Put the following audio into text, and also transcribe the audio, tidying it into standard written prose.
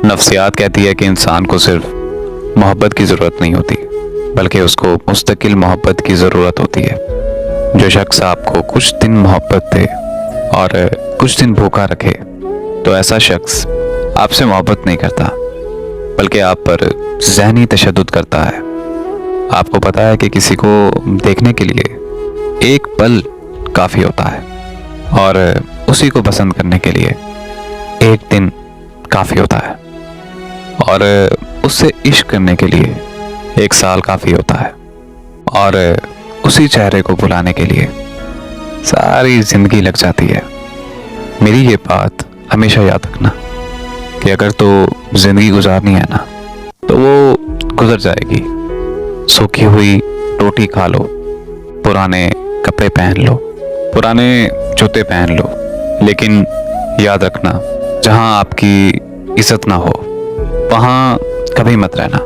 नफ्सियात कहती है कि इंसान को सिर्फ मोहब्बत की ज़रूरत नहीं होती, बल्कि उसको मुस्तकिल मोहब्बत की ज़रूरत होती है। जो शख्स आपको कुछ दिन मोहब्बत दे और कुछ दिन भूखा रखे, तो ऐसा शख्स आपसे मोहब्बत नहीं करता, बल्कि आप पर ज़हनी तशद्दुद करता है। आपको पता है कि किसी को देखने के लिए एक पल काफ़ी होता है, और उसी को पसंद करने के लिए एक दिन काफ़ी होता है, और उससे इश्क करने के लिए एक साल काफ़ी होता है, और उसी चेहरे को भुलाने के लिए सारी ज़िंदगी लग जाती है। मेरी ये बात हमेशा याद रखना कि अगर तो ज़िंदगी गुजारनी है ना, तो वो गुजर जाएगी। सूखी हुई रोटी खा लो, पुराने कपड़े पहन लो, पुराने जूते पहन लो, लेकिन याद रखना, जहाँ आपकी इज्जत ना हो वहाँ कभी मत रहना।